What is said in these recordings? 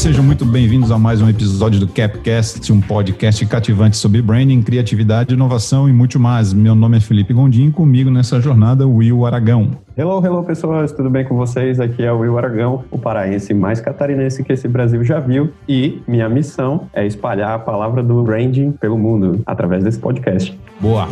sejam muito bem-vindos a mais um episódio do Capcast, um podcast cativante sobre branding, criatividade, inovação e muito mais. Meu nome é Felipe Gondim, comigo nessa jornada, Will Aragão. Hello, pessoas, tudo bem com vocês? Aqui é o Will Aragão, o paraense mais catarinense que esse Brasil já viu, e minha missão é espalhar a palavra do branding pelo mundo através desse podcast. Boa!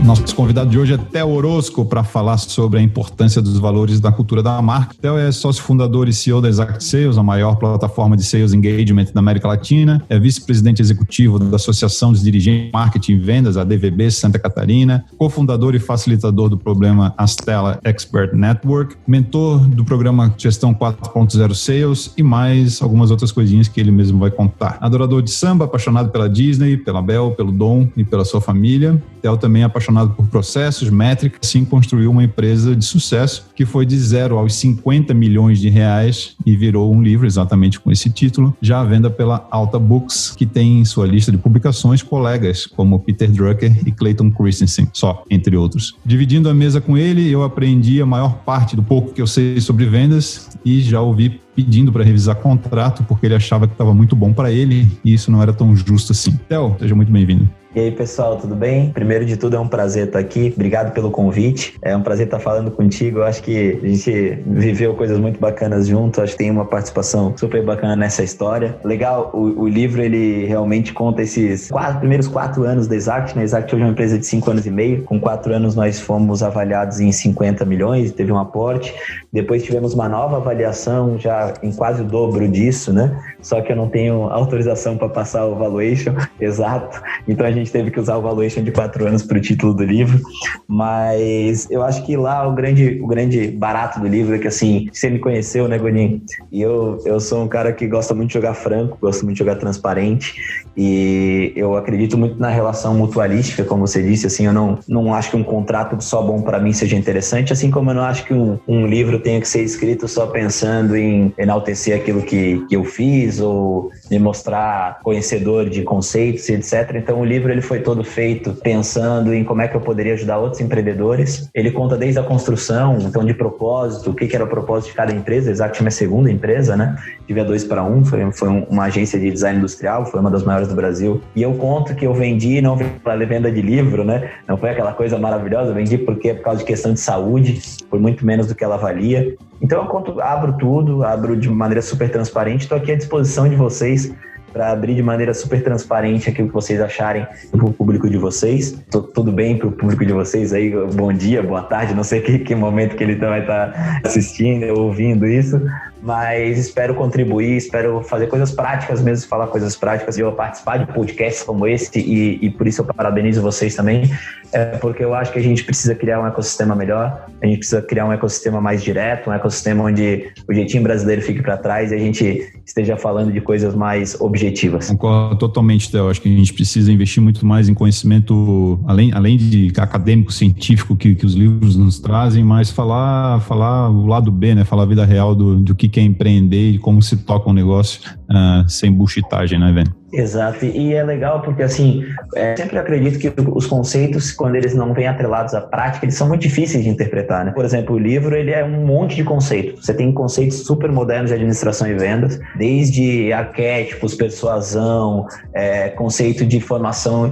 Nosso convidado de hoje é Theo Orozco para falar sobre a importância dos valores da cultura da marca. Theo é sócio fundador e CEO da Exact Sales, a maior plataforma de sales engagement da América Latina. É vice-presidente executivo da Associação de Dirigentes de Marketing e Vendas, a DVB Santa Catarina. Cofundador e facilitador do programa Astela Expert Network. Mentor do programa Gestão 4.0 Sales e mais algumas outras coisinhas que ele mesmo vai contar. Adorador de samba, apaixonado pela Disney, pela Bel, pelo Dom e pela sua família. Theo também é apaixonado por processos, métricas, assim construiu uma empresa de sucesso que foi de 0 aos 50 milhões de reais e virou um livro exatamente com esse título, já à venda pela Alta Books, que tem em sua lista de publicações colegas como Peter Drucker e Clayton Christensen, só, entre outros. Dividindo a mesa com ele, eu aprendi a maior parte do pouco que eu sei sobre vendas e já ouvi pedindo para revisar contrato porque ele achava que estava muito bom para ele e isso não era tão justo assim. Theo, seja muito bem-vindo. E aí, pessoal, tudo bem? Primeiro de tudo, é um prazer estar aqui. Obrigado pelo convite. É um prazer estar falando contigo. Eu acho que a gente viveu coisas muito bacanas junto. Acho que tem uma participação super bacana nessa história. Legal, o livro, ele realmente conta esses primeiros 4 anos da Exact. A Exact hoje é uma empresa de 5 anos e meio. Com 4 anos, nós fomos avaliados em 50 milhões, teve um aporte. Depois tivemos uma nova avaliação, já em quase o dobro disso, né? Só que eu não tenho autorização para passar o valuation exato. Então, a gente teve que usar o valuation de 4 anos para o título do livro, mas eu acho que lá o grande barato do livro é que, assim, você me conheceu, né, Godinho? E eu sou um cara que gosta muito de jogar franco, gosto muito de jogar transparente, e eu acredito muito na relação mutualística, como você disse, assim, eu não acho que um contrato só bom para mim seja interessante, assim como eu não acho que um livro tenha que ser escrito só pensando em enaltecer aquilo que eu fiz, ou me mostrar conhecedor de conceitos, etc. Então, o livro ele foi todo feito pensando em como é que eu poderia ajudar outros empreendedores. Ele conta desde a construção, então de propósito, o que era o propósito de cada empresa. A Exact é minha segunda empresa, né? Tive a 2-para-1, foi uma agência de design industrial, foi uma das maiores do Brasil. E eu conto que eu vendi, não para venda de livro, né? Não foi aquela coisa maravilhosa, eu vendi porque é por causa de questão de saúde, por muito menos do que ela valia. Então eu conto, abro de maneira super transparente, estou aqui à disposição de vocês para abrir de maneira super transparente aquilo que vocês acharem para o público de vocês. Tudo bem para o público de vocês aí? Bom dia, boa tarde, não sei que momento que ele vai estar assistindo ou ouvindo isso, mas espero contribuir, espero fazer coisas práticas mesmo, falar coisas práticas, e eu participar de podcasts como esse, e por isso eu parabenizo vocês também, porque eu acho que a gente precisa criar um ecossistema melhor, a gente precisa criar um ecossistema mais direto, um ecossistema onde o jeitinho brasileiro fique para trás e a gente esteja falando de coisas mais objetivas. Concordo totalmente, Theo. Acho que a gente precisa investir muito mais em conhecimento, além de acadêmico, científico que os livros nos trazem, mas falar o lado B, né? Falar a vida real do que é empreender e como se toca um negócio sem bullshitagem, né, velho? Exato, e é legal porque, assim, sempre acredito que os conceitos, quando eles não vêm atrelados à prática, eles são muito difíceis de interpretar, né? Por exemplo, o livro, ele é um monte de conceitos. Você tem conceitos super modernos de administração e vendas, desde arquétipos, persuasão, conceito de formação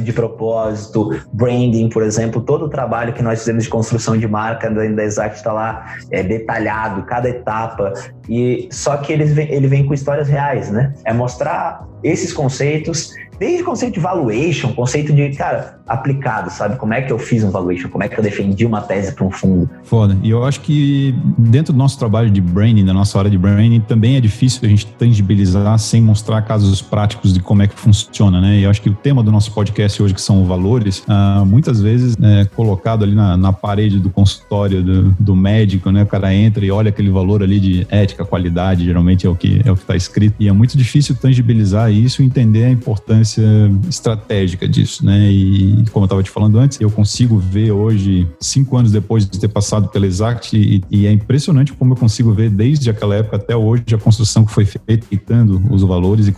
de propósito, branding, por exemplo. Todo o trabalho que nós fizemos de construção de marca da Exact está lá detalhado, cada etapa, e só que ele vem com histórias reais, né? É mostrar esses conceitos, desde o conceito de valuation, conceito de, cara, aplicado, sabe? Como é que eu fiz um valuation? Como é que eu defendi uma tese para um fundo? Foda. E eu acho que dentro do nosso trabalho de branding, da nossa área de branding, também é difícil a gente tangibilizar sem mostrar casos práticos de como é que funciona, né? E eu acho que o tema do nosso podcast hoje, que são valores, muitas vezes é colocado ali na parede do consultório do médico, né? O cara entra e olha aquele valor ali de ética, qualidade, geralmente é o que está escrito. E é muito difícil tangibilizar isso e entender a importância estratégica disso, né? E como eu estava te falando antes, eu consigo ver hoje, 5 anos depois de ter passado pela Exact, e é impressionante como eu consigo ver desde aquela época até hoje a construção que foi feita, respeitando os valores e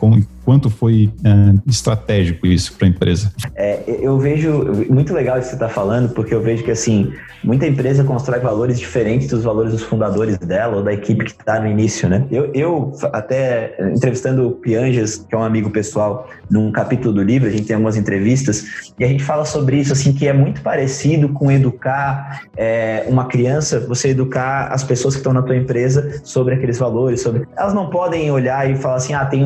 quanto foi estratégico isso para a empresa? Eu vejo muito legal isso que você está falando, porque eu vejo que assim, muita empresa constrói valores diferentes dos valores dos fundadores dela ou da equipe que está no início, né? Eu até entrevistando o Pianges, que é um amigo pessoal, num capítulo do livro, a gente tem algumas entrevistas, e a gente fala sobre isso, assim, que é muito parecido com educar uma criança, você educar as pessoas que estão na tua empresa sobre aqueles valores, elas não podem olhar e falar assim, tem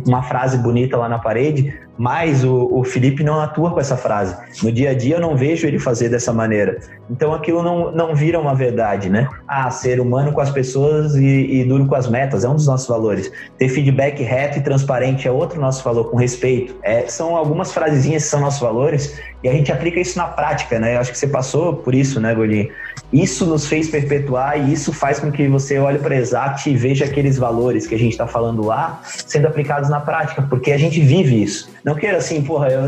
uma frase bonita lá na parede, mas o Felipe não atua com essa frase. No dia a dia eu não vejo ele fazer dessa maneira. Então aquilo não vira uma verdade, né? Ser humano com as pessoas e duro com as metas é um dos nossos valores. Ter feedback reto e transparente é outro nosso valor, com respeito. São algumas frasezinhas que são nossos valores e a gente aplica isso na prática, né? Eu acho que você passou por isso, né, Godinho? Isso nos fez perpetuar e isso faz com que você olhe para a Exact e veja aqueles valores que a gente está falando lá sendo aplicados na prática, porque a gente vive isso. Não queira assim,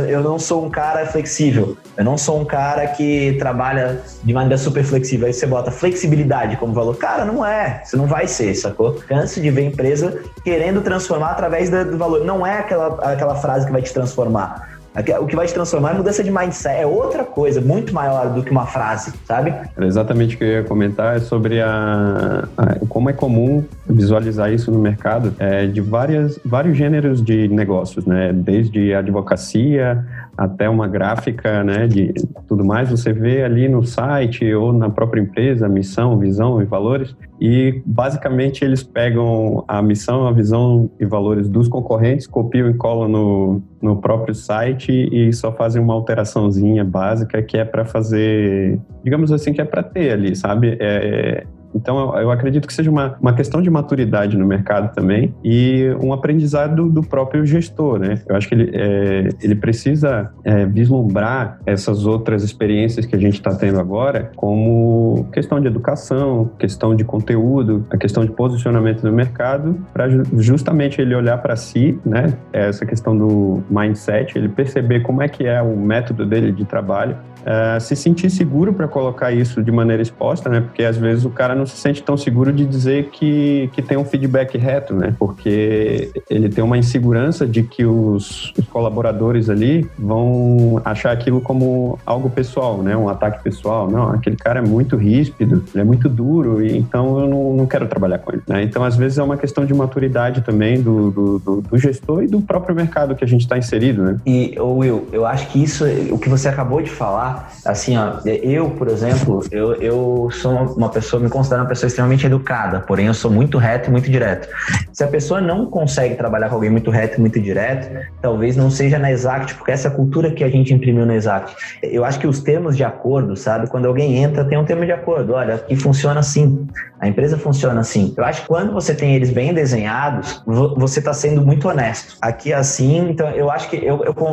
eu não sou um cara flexível, eu não sou um cara que trabalha de maneira super flexível, aí você bota flexibilidade como valor. Cara, não é, você não vai ser, sacou? Canse de ver a empresa querendo transformar através do valor. Não é aquela frase que vai te transformar. O que vai te transformar é mudança de mindset, é outra coisa, muito maior do que uma frase, sabe? Era exatamente o que eu ia comentar, sobre como é comum visualizar isso no mercado, de vários gêneros de negócios, né? Desde advocacia até uma gráfica, né? De tudo mais, você vê ali no site ou na própria empresa, missão, visão e valores, e basicamente eles pegam a missão, a visão e valores dos concorrentes, copiam e colam no próprio site e só fazem uma alteraçãozinha básica que é para fazer, digamos assim, que é para ter ali, sabe? Então, eu acredito que seja uma questão de maturidade no mercado também e um aprendizado do próprio gestor, né? Eu acho que ele precisa vislumbrar essas outras experiências que a gente está tendo agora como questão de educação, questão de conteúdo, a questão de posicionamento no mercado, para justamente ele olhar para si, né? Essa questão do mindset, ele perceber como é que é o método dele de trabalho, se sentir seguro para colocar isso de maneira exposta, né? Porque às vezes o cara não se sente tão seguro de dizer que tem um feedback reto, né? Porque ele tem uma insegurança de que os colaboradores ali vão achar aquilo como algo pessoal, né? Um ataque pessoal. Não, aquele cara é muito ríspido, ele é muito duro, e então eu não quero trabalhar com ele, né? Então, às vezes, é uma questão de maturidade também do gestor e do próprio mercado que a gente está inserido, né? E, Will, eu acho que isso, o que você acabou de falar, assim, eu, por exemplo, eu sou uma pessoa, me considero uma pessoa extremamente educada, porém eu sou muito reto e muito direto. Se a pessoa não consegue trabalhar com alguém muito reto e muito direto, talvez não seja na Exact, porque essa é a cultura que a gente imprimiu na Exact. Eu acho que os termos de acordo, sabe? Quando alguém entra, tem um termo de acordo. Olha, aqui funciona assim, a empresa funciona assim. Eu acho que quando você tem eles bem desenhados, você está sendo muito honesto. Aqui é assim, então eu acho que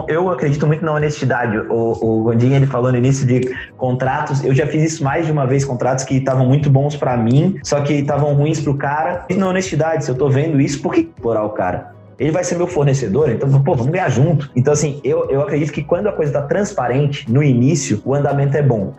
eu acredito muito na honestidade. O Gondinho, ele falou no início de contratos, eu já fiz isso mais de uma vez, contratos que estavam muito bons para mim, só que estavam ruins pro cara. E na honestidade, se eu tô vendo isso, por que explorar o cara? Ele vai ser meu fornecedor, então, vamos ganhar junto. Então, assim, eu acredito que quando a coisa tá transparente, no início, o andamento é bom.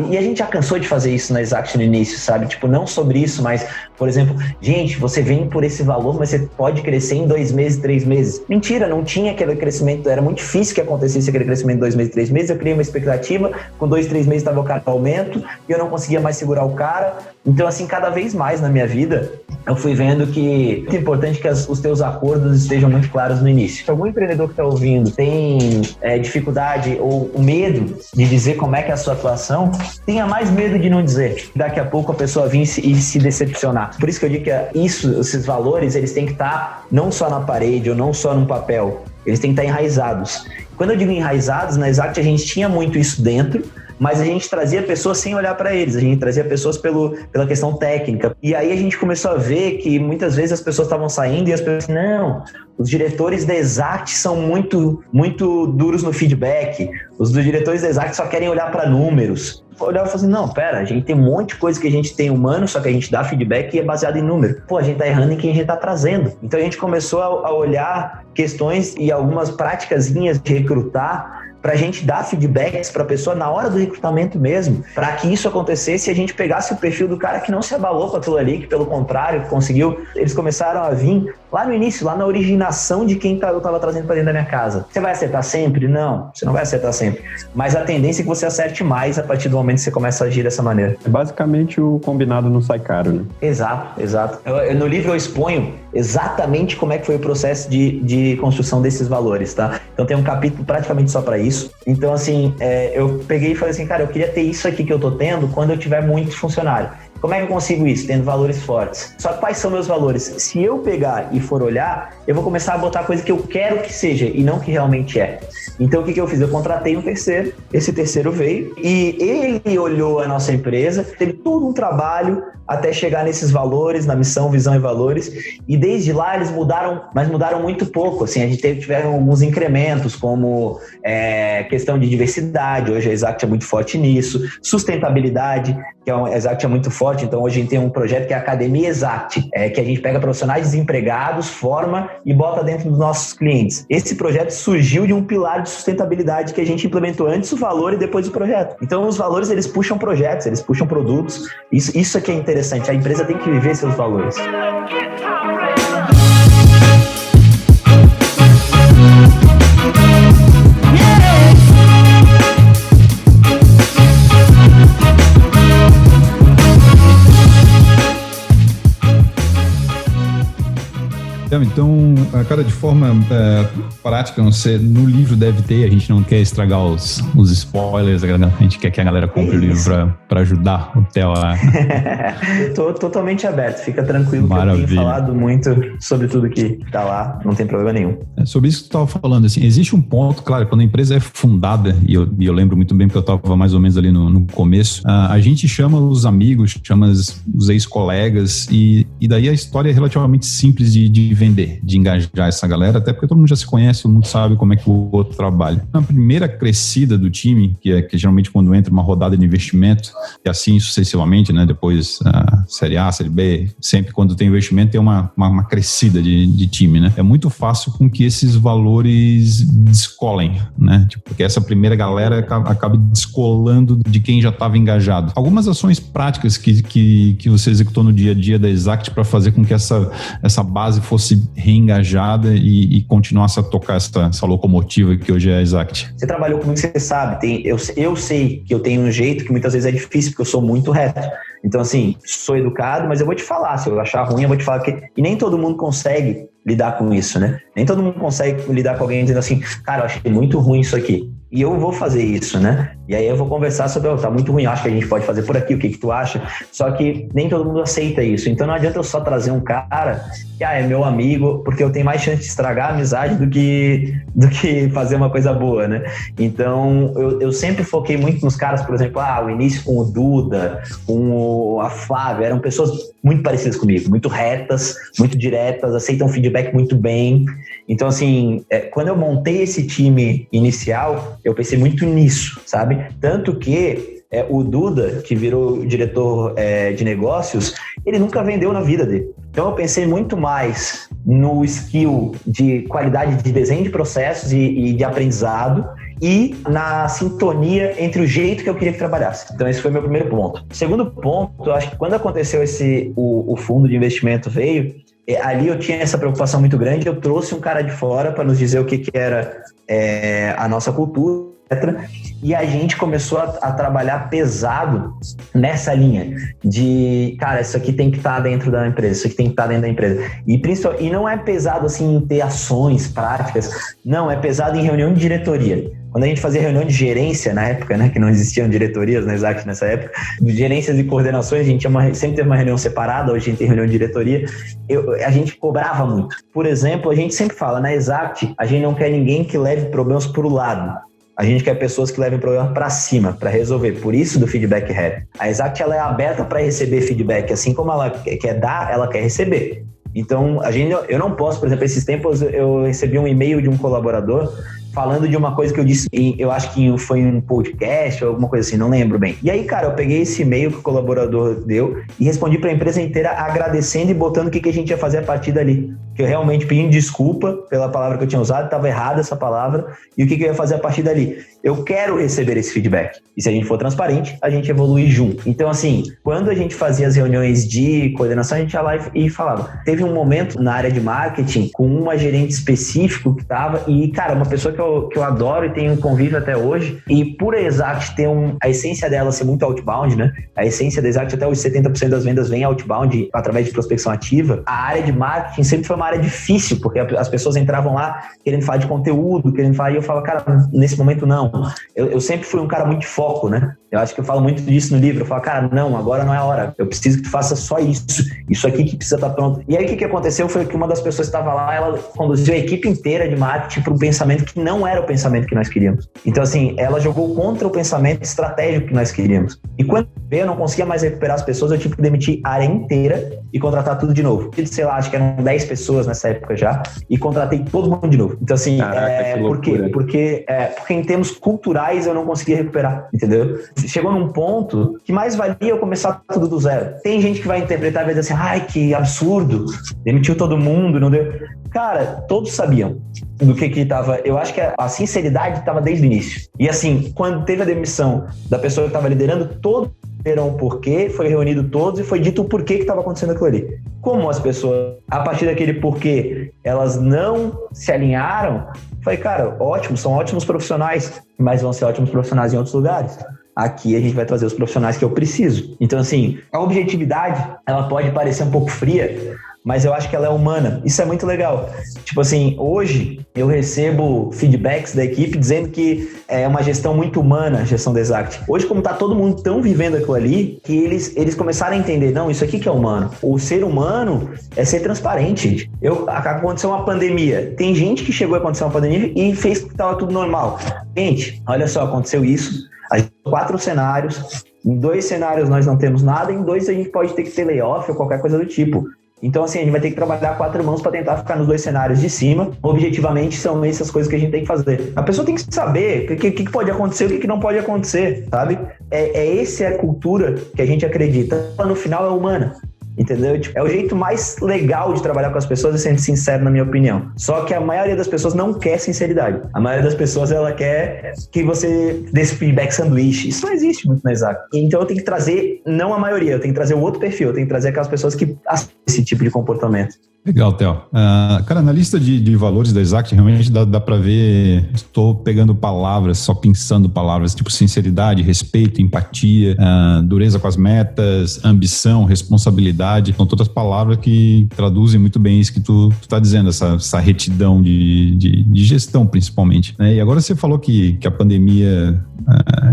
E a gente já cansou de fazer isso na Exact no início, sabe? Tipo, não sobre isso, mas, por exemplo, gente, você vem por esse valor, mas você pode crescer em 2 meses, 3 meses. Mentira, não tinha aquele crescimento, era muito difícil que acontecesse aquele crescimento em 2 meses, 3 meses. Eu criei uma expectativa, com 2, 3 meses estava o cara aumento, e eu não conseguia mais segurar o cara. Então, assim, cada vez mais na minha vida, eu fui vendo que é muito importante que os teus acordos estejam muito claros no início. Se algum empreendedor que está ouvindo tem dificuldade ou medo de dizer como é que é a sua atuação, tenha mais medo de não dizer. Daqui a pouco a pessoa vir e se decepcionar. Por isso que eu digo que esses valores, eles têm que estar não só na parede ou não só num papel, eles têm que estar enraizados. Quando eu digo enraizados, na Exact a gente tinha muito isso dentro, mas a gente trazia pessoas sem olhar para eles, a gente trazia pessoas pela questão técnica. E aí a gente começou a ver que muitas vezes as pessoas estavam saindo e as pessoas, não, os diretores da Exact são muito, muito duros no feedback, os diretores da Exact só querem olhar para números. Eu olhava e falava assim, não, pera, a gente tem um monte de coisa que a gente tem humano, só que a gente dá feedback e é baseado em número. A gente tá errando em quem a gente tá trazendo. Então a gente começou a olhar questões e algumas práticazinhas de recrutar para a gente dar feedbacks para a pessoa na hora do recrutamento mesmo, para que isso acontecesse e a gente pegasse o perfil do cara que não se abalou com aquilo ali, que pelo contrário, conseguiu. Eles começaram a vir lá no início, lá na originação de quem eu estava trazendo para dentro da minha casa. Você vai acertar sempre? Não, você não vai acertar sempre. Mas a tendência é que você acerte mais a partir do momento que você começa a agir dessa maneira. É basicamente o combinado não sai caro, né? Exato. No livro eu exponho exatamente como é que foi o processo de construção desses valores, tá? Então tem um capítulo praticamente só para isso. Então, assim, eu peguei e falei assim, cara, eu queria ter isso aqui que eu tô tendo quando eu tiver muito funcionário. Como é que eu consigo isso? Tendo valores fortes. Só que quais são meus valores? Se eu pegar e for olhar, eu vou começar a botar coisa que eu quero que seja e não que realmente é. Então, o que eu fiz? Eu contratei um terceiro, esse terceiro veio e ele olhou a nossa empresa, teve todo um trabalho até chegar nesses valores, na missão, visão e valores, e desde lá eles mudaram, mas mudaram muito pouco, assim, a gente tiveram alguns incrementos, como questão de diversidade, hoje a Exact é muito forte nisso, sustentabilidade, que a Exact é muito forte, então hoje a gente tem um projeto que é a Academia Exact, que a gente pega profissionais desempregados, forma e bota dentro dos nossos clientes. Esse projeto surgiu de um pilar de sustentabilidade que a gente implementou antes o valor e depois o projeto. Então os valores, eles puxam projetos, eles puxam produtos, isso aqui é interessante, a empresa tem que viver seus valores. Então, cara, de forma prática, não sei, no livro deve ter, a gente não quer estragar os spoilers, a gente quer que a galera compre o livro para ajudar o Theo a... Eu tô totalmente aberto, fica tranquilo. Maravilha. Que eu tenho falado muito sobre tudo que tá lá, não tem problema nenhum. Sobre isso que tu estava falando, assim, existe um ponto, claro, quando a empresa é fundada, e eu lembro muito bem porque eu estava mais ou menos ali no começo, a gente chama os amigos, chama os ex-colegas, e daí a história é relativamente simples de vender, de engajar essa galera, até porque todo mundo já se conhece, todo mundo sabe como é que o outro trabalha. Na primeira crescida do time, que geralmente quando entra uma rodada de investimento, e assim sucessivamente, né, depois a Série A, Série B, sempre quando tem investimento tem uma crescida de time, né? É muito fácil com que esses valores descolem, né? Tipo, porque essa primeira galera acaba descolando de quem já estava engajado. Algumas ações práticas que você executou no dia a dia da Exact para fazer com que essa base fosse reengajada e continuasse a tocar essa locomotiva que hoje é a Exact? Você trabalhou comigo, você sabe. Eu sei que eu tenho um jeito que muitas vezes é difícil, porque eu sou muito reto. Então, assim, sou educado, mas eu vou te falar. Se eu achar ruim, eu vou te falar que... E nem todo mundo consegue lidar com isso, né? Nem todo mundo consegue lidar com alguém dizendo assim, cara, eu achei muito ruim isso aqui. E eu vou fazer isso, né? E aí eu vou conversar sobre, tá muito ruim, acho que a gente pode fazer por aqui, o que tu acha? Só que nem todo mundo aceita isso. Então não adianta eu só trazer um cara que, é meu amigo, porque eu tenho mais chance de estragar a amizade do que fazer uma coisa boa, né? Então eu sempre foquei muito nos caras, por exemplo, o início com o Duda, com a Flávia, eram pessoas muito parecidas comigo, muito retas, muito diretas, aceitam feedback muito bem. Então, assim, quando eu montei esse time inicial, eu pensei muito nisso, sabe? Tanto que o Duda, que virou diretor de negócios, ele nunca vendeu na vida dele. Então, eu pensei muito mais no skill de qualidade de desenho de processos e de aprendizado e na sintonia entre o jeito que eu queria que trabalhasse. Então, esse foi meu primeiro ponto. Segundo ponto, eu acho que quando aconteceu o fundo de investimento veio, ali eu tinha essa preocupação muito grande, eu trouxe um cara de fora para nos dizer o que era a nossa cultura, etc. E a gente começou a trabalhar pesado nessa linha de, cara, isso aqui tem que estar dentro da empresa, isso aqui tem que estar dentro da empresa. E não é pesado assim em ter ações práticas, não, é pesado em reunião de diretoria. Quando a gente fazia reunião de gerência na época, né, que não existiam diretorias na Exact nessa época, gerências e coordenações, a gente sempre teve uma reunião separada, hoje a gente tem reunião de diretoria, a gente cobrava muito. Por exemplo, a gente sempre fala, na Exact, a gente não quer ninguém que leve problemas para o lado. A gente quer pessoas que levem problemas para cima, para resolver. Por isso do feedback rap. A Exact, ela é aberta para receber feedback, assim como ela quer dar, ela quer receber. Então, eu não posso, por exemplo, esses tempos eu recebi um e-mail de um colaborador falando de uma coisa que eu disse, eu acho que foi em um podcast ou alguma coisa assim, não lembro bem. E aí, cara, eu peguei esse e-mail que o colaborador deu e respondi para a empresa inteira agradecendo e botando o que a gente ia fazer a partir dali. Que eu realmente pedi desculpa pela palavra que eu tinha usado, estava errada essa palavra, e o que eu ia fazer a partir dali. Eu quero receber esse feedback. E se a gente for transparente, a gente evolui junto. Então, assim, quando a gente fazia as reuniões de coordenação, a gente ia lá e falava. Teve um momento na área de marketing com uma gerente específico que estava, e, cara, uma pessoa que eu adoro e tenho um convívio até hoje, e por a Exact ter a essência dela ser muito outbound, né? A essência da Exact, até hoje 70% das vendas vem outbound através de prospecção ativa. A área de marketing sempre foi uma área difícil, porque as pessoas entravam lá querendo falar de conteúdo, querendo falar, e eu falava, cara, nesse momento não. Eu sempre fui um cara muito de foco, né? Eu acho que eu falo muito disso no livro. Eu falo, cara, não, agora não é a hora. Eu preciso que tu faça só isso. Isso aqui que precisa estar pronto. E aí o que aconteceu foi que uma das pessoas que estava lá, ela conduziu a equipe inteira de marketing para um pensamento que não era o pensamento que nós queríamos. Então, assim, ela jogou contra o pensamento estratégico que nós queríamos. E quando eu não conseguia mais recuperar as pessoas, eu tive que demitir a área inteira e contratar tudo de novo. Sei lá, acho que eram 10 pessoas nessa época já, e contratei todo mundo de novo. Então, assim, por quê? Porque em termos culturais eu não conseguia recuperar, entendeu? Chegou num ponto que mais valia eu começar tudo do zero. Tem gente que vai interpretar e vai dizer assim, ai, que absurdo, demitiu todo mundo, não deu. Cara, todos sabiam do que tava. Eu acho que a sinceridade estava desde o início. E assim, quando teve a demissão da pessoa que estava liderando, todos viram o porquê, foi reunido todos e foi dito o porquê que estava acontecendo aquilo ali. Como as pessoas, a partir daquele porquê, elas não se alinharam, falei, cara, ótimo, são ótimos profissionais, mas vão ser ótimos profissionais em outros lugares. Aqui a gente vai trazer os profissionais que eu preciso. Então, assim, a objetividade, ela pode parecer um pouco fria, mas eu acho que ela é humana. Isso é muito legal. Tipo assim, hoje eu recebo feedbacks da equipe dizendo que é uma gestão muito humana, a gestão da Exact. Hoje, como tá todo mundo tão vivendo aquilo ali, que eles começaram a entender, não, isso aqui que é humano. O ser humano é ser transparente, gente. Aconteceu uma pandemia. Tem gente que chegou a acontecer uma pandemia e fez que tava tudo normal. Gente, olha só, aconteceu isso. A gente tem 4 cenários. Em 2 cenários nós não temos nada, em 2 a gente pode ter que ter layoff ou qualquer coisa do tipo. Então, assim, a gente vai ter que trabalhar 4 mãos para tentar ficar nos 2 cenários de cima. Objetivamente, são essas coisas que a gente tem que fazer. A pessoa tem que saber o que pode acontecer e o que não pode acontecer, sabe? Essa é a cultura que a gente acredita. No final, é humana. Entendeu? Tipo, é o jeito mais legal de trabalhar com as pessoas, e sendo sincero, na minha opinião. Só que a maioria das pessoas não quer sinceridade. A maioria das pessoas, ela quer que você dê esse feedback sanduíche. Isso não existe muito na Exact. Então eu tenho que trazer, não a maioria, eu tenho que trazer o outro perfil, eu tenho que trazer aquelas pessoas que aceitam esse tipo de comportamento. Legal, Theo. Cara, na lista de valores da Exact, realmente dá para ver, estou pegando palavras, só pensando palavras, tipo sinceridade, respeito, empatia, dureza com as metas, ambição, responsabilidade, são todas palavras que traduzem muito bem isso que tu tá dizendo, essa retidão de gestão, principalmente, né? E agora você falou que a pandemia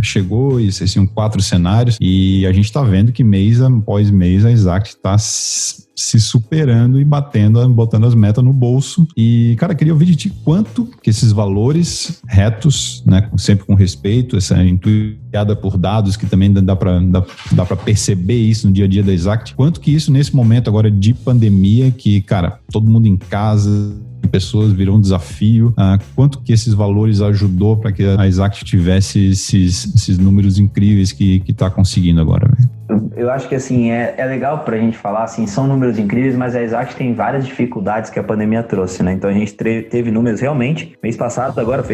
chegou e assim, 4 cenários, e a gente está vendo que mês após mês a Exact está se superando e botando as metas no bolso. E, cara, queria ouvir de ti quanto que esses valores retos, né, sempre com respeito, essa intuitada por dados, que também dá para perceber isso no dia a dia da Exact, quanto que isso nesse momento agora de pandemia, que, cara, todo mundo em casa, pessoas, virou um desafio, quanto que esses valores ajudou para que a Exact tivesse esses números incríveis que está conseguindo agora, velho? Eu acho que assim, é legal pra gente falar, assim, são números incríveis, mas a Exact tem várias dificuldades que a pandemia trouxe, né? Então a gente teve números realmente, mês passado agora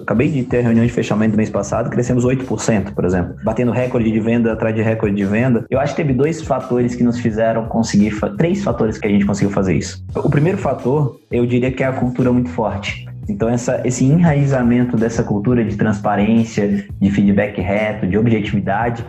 acabei de ter a reunião de fechamento do mês passado, crescemos 8%, por exemplo, batendo recorde de venda atrás de recorde de venda. Eu acho que teve 2 fatores que nos fizeram conseguir, 3 fatores que a gente conseguiu fazer isso. O primeiro fator, eu diria que é a cultura muito forte. Então, esse enraizamento dessa cultura de transparência, de feedback reto, de objetividade,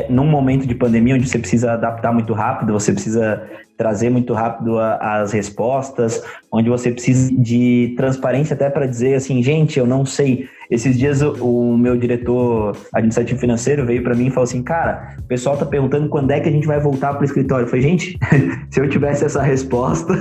num momento de pandemia onde você precisa adaptar muito rápido, você precisa trazer muito rápido as respostas, onde você precisa de transparência até para dizer assim, gente, eu não sei, Esses dias o meu diretor administrativo financeiro veio para mim e falou assim, cara, o pessoal tá perguntando quando é que a gente vai voltar pro escritório. Eu falei, gente, se eu tivesse essa resposta,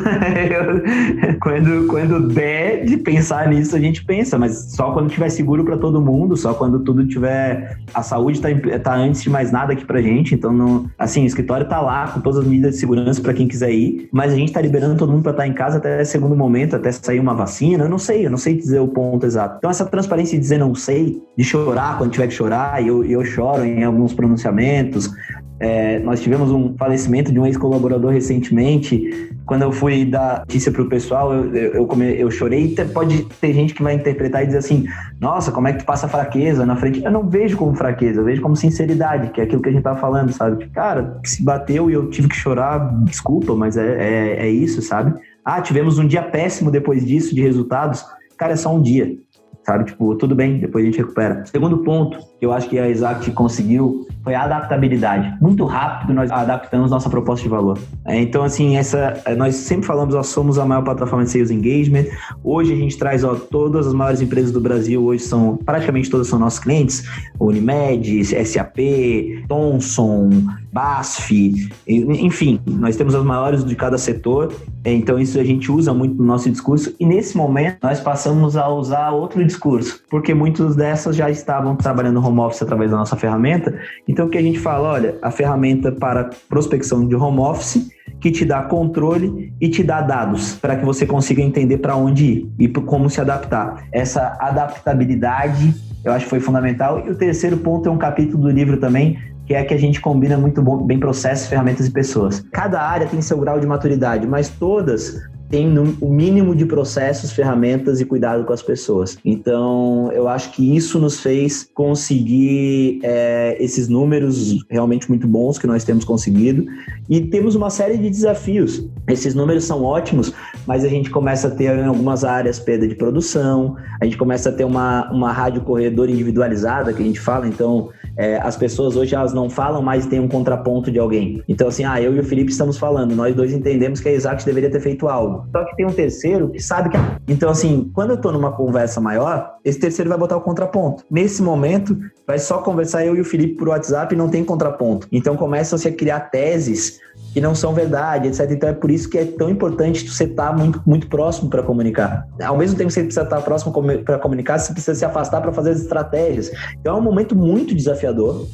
quando der de pensar nisso, a gente pensa, mas só quando tiver seguro para todo mundo, só quando tudo tiver, a saúde tá antes de mais nada aqui pra gente, então não, assim, o escritório tá lá com todas as medidas de segurança para quem quiser ir, mas a gente tá liberando todo mundo para estar em casa até segundo momento, até sair uma vacina, eu não sei dizer o ponto exato. Então essa transparência de dizer não sei, de chorar quando tiver que chorar, e eu choro em alguns pronunciamentos. Nós tivemos um falecimento de um ex-colaborador recentemente. Quando eu fui dar notícia pro pessoal, eu chorei. Pode ter gente que vai interpretar e dizer assim, nossa, como é que tu passa fraqueza na frente? Eu não vejo como fraqueza, eu vejo como sinceridade, que é aquilo que a gente tava falando, sabe? Cara, se bateu e eu tive que chorar, desculpa, mas é isso, sabe? Tivemos um dia péssimo depois disso, de resultados. Cara, é só um dia, sabe? Tipo, tudo bem, depois a gente recupera. Segundo ponto que eu acho que a Exact conseguiu foi a adaptabilidade. Muito rápido nós adaptamos nossa proposta de valor. Então, assim, nós sempre falamos, nós somos a maior plataforma de Sales Engagement. Hoje a gente traz, todas as maiores empresas do Brasil, hoje praticamente todas são nossos clientes. Unimed, SAP, Thomson, BASF, enfim, nós temos as maiores de cada setor. Então, isso a gente usa muito no nosso discurso. E nesse momento, nós passamos a usar outro discurso, porque muitas dessas já estavam trabalhando home office através da nossa ferramenta. Então, o que a gente fala? Olha, a ferramenta para prospecção de home office que te dá controle e te dá dados para que você consiga entender para onde ir e como se adaptar. Essa adaptabilidade, eu acho que foi fundamental. E o terceiro ponto é um capítulo do livro também, que é que a gente combina muito bem processos, ferramentas e pessoas. Cada área tem seu grau de maturidade, mas todas têm o mínimo de processos, ferramentas e cuidado com as pessoas. Então, eu acho que isso nos fez conseguir esses números realmente muito bons que nós temos conseguido. E temos uma série de desafios. Esses números são ótimos, mas a gente começa a ter em algumas áreas perda de produção, a gente começa a ter uma rádio corredor individualizada, que a gente fala. Então, as pessoas hoje elas não falam mais e tem um contraponto de alguém. Então, assim, eu e o Felipe estamos falando, nós dois entendemos que a Exact deveria ter feito algo. Só que tem um terceiro que sabe que... Então, assim, quando eu tô numa conversa maior, esse terceiro vai botar o contraponto. Nesse momento, vai só conversar eu e o Felipe por WhatsApp e não tem contraponto. Então, começam-se a criar teses que não são verdade, etc. Então, é por isso que é tão importante você estar muito, muito próximo para comunicar. Ao mesmo tempo que você precisa estar próximo para comunicar, você precisa se afastar para fazer as estratégias. Então, é um momento muito desafiador,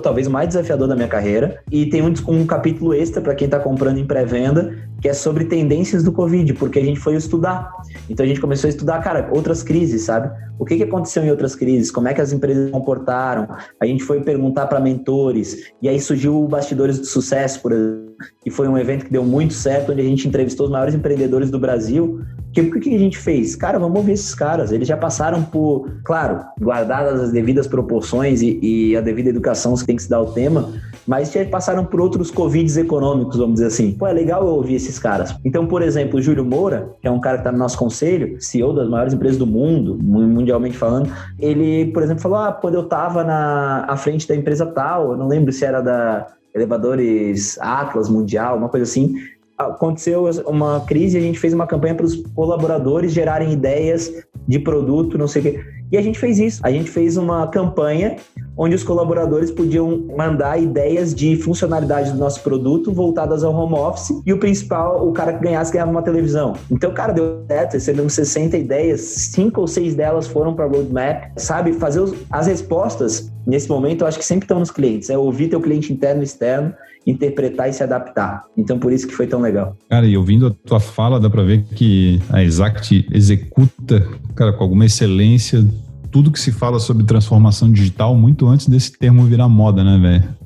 talvez o mais desafiador da minha carreira. E tem um capítulo extra para quem está comprando em pré-venda, que é sobre tendências do Covid, porque a gente foi estudar. Então, a gente começou a estudar, cara, outras crises, sabe? O que aconteceu em outras crises? Como é que as empresas se comportaram? A gente foi perguntar para mentores, e aí surgiu o Bastidores do Sucesso, por exemplo, que foi um evento que deu muito certo, onde a gente entrevistou os maiores empreendedores do Brasil. O que a gente fez? Cara, vamos ouvir esses caras. Eles já passaram por, claro, guardadas as devidas proporções e a devida educação que tem que se dar ao tema, mas já passaram por outros Covids econômicos, vamos dizer assim. É legal eu ouvir esses caras. Então, por exemplo, o Júlio Moura, que é um cara que está no nosso conselho, CEO das maiores empresas do mundo, mundialmente falando, ele, por exemplo, falou, quando eu estava à frente da empresa tal, eu não lembro se era da Elevadores Atlas Mundial, uma coisa assim, aconteceu uma crise e a gente fez uma campanha para os colaboradores gerarem ideias de produto, não sei o quê. E a gente fez isso. A gente fez uma campanha onde os colaboradores podiam mandar ideias de funcionalidade do nosso produto voltadas ao home office e o principal, o cara que ganhava uma televisão. Então, cara, deu certo, recebemos 60 ideias, 5 ou 6 delas foram para a roadmap, sabe? Fazer as respostas, nesse momento, eu acho que sempre estão nos clientes. É ouvir teu cliente interno e externo, interpretar e se adaptar. Então, por isso que foi tão legal. Cara, e ouvindo a tua fala, dá pra ver que a Exact executa, cara, com alguma excelência, tudo que se fala sobre transformação digital muito antes desse termo virar moda, né, velho?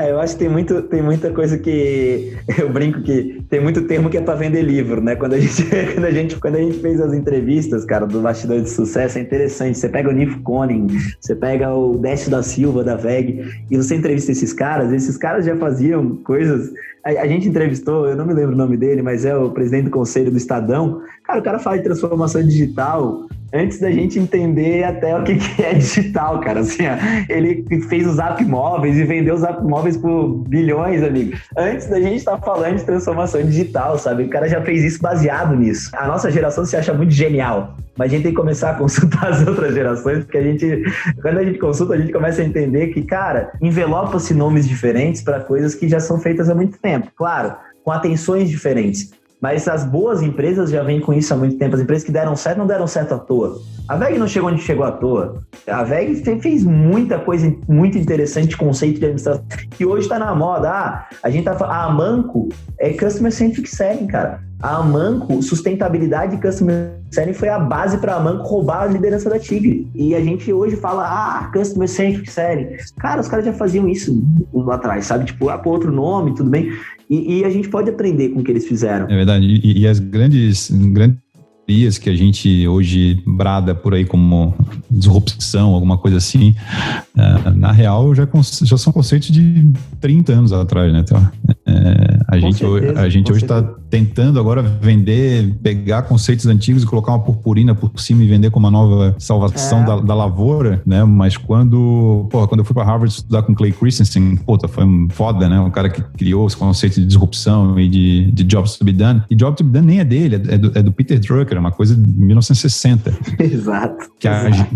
Eu acho que tem muita coisa que... Eu brinco que tem muito termo que é pra vender livro, né? Quando a gente fez as entrevistas, cara, do Bastidor de Sucesso, é interessante. Você pega o Nif Koning, você pega o Décio da Silva, da VEG, e você entrevista esses caras já faziam coisas... A gente entrevistou, eu não me lembro o nome dele, mas é o presidente do conselho do Estadão. Cara, o cara fala de transformação digital antes da gente entender até o que é digital, cara. Assim, ele fez os app móveis e vendeu os app móveis por bilhões, amigo. Antes da gente estar falando de transformação digital, sabe? O cara já fez isso baseado nisso. A nossa geração se acha muito genial. mas a gente tem que começar a consultar as outras gerações, porque quando a gente consulta, a gente começa a entender que, cara, envelopa-se nomes diferentes para coisas que já são feitas há muito tempo. Claro, com atenções diferentes. Mas as boas empresas já vêm com isso há muito tempo. As empresas que deram certo não deram certo à toa. A VEG não chegou onde chegou à toa. A VEG fez muita coisa muito interessante, conceito de administração, que hoje está na moda. A Amanco é Customer Centric Selling, cara. A Amanco, sustentabilidade e Customer Selling foi a base para a Amanco roubar a liderança da Tigre. E a gente hoje fala, Customer Centric Selling. Cara, os caras já faziam isso lá atrás, sabe? Tipo, por outro nome, tudo bem. E a gente pode aprender com o que eles fizeram. É verdade. E as grandes teorias que a gente hoje brada por aí como disrupção, alguma coisa assim, na real já são conceitos de 30 anos atrás, né? Então, a gente hoje está tentando agora pegar conceitos antigos e colocar uma purpurina por cima e vender como uma nova salvação da lavoura, né? Mas quando eu fui para Harvard estudar com Clay Christensen, foi foda, né? O cara que criou esse conceito de disrupção e de jobs to be done. E jobs to be done nem é dele, é do Peter Drucker, é uma coisa de 1960. Exato.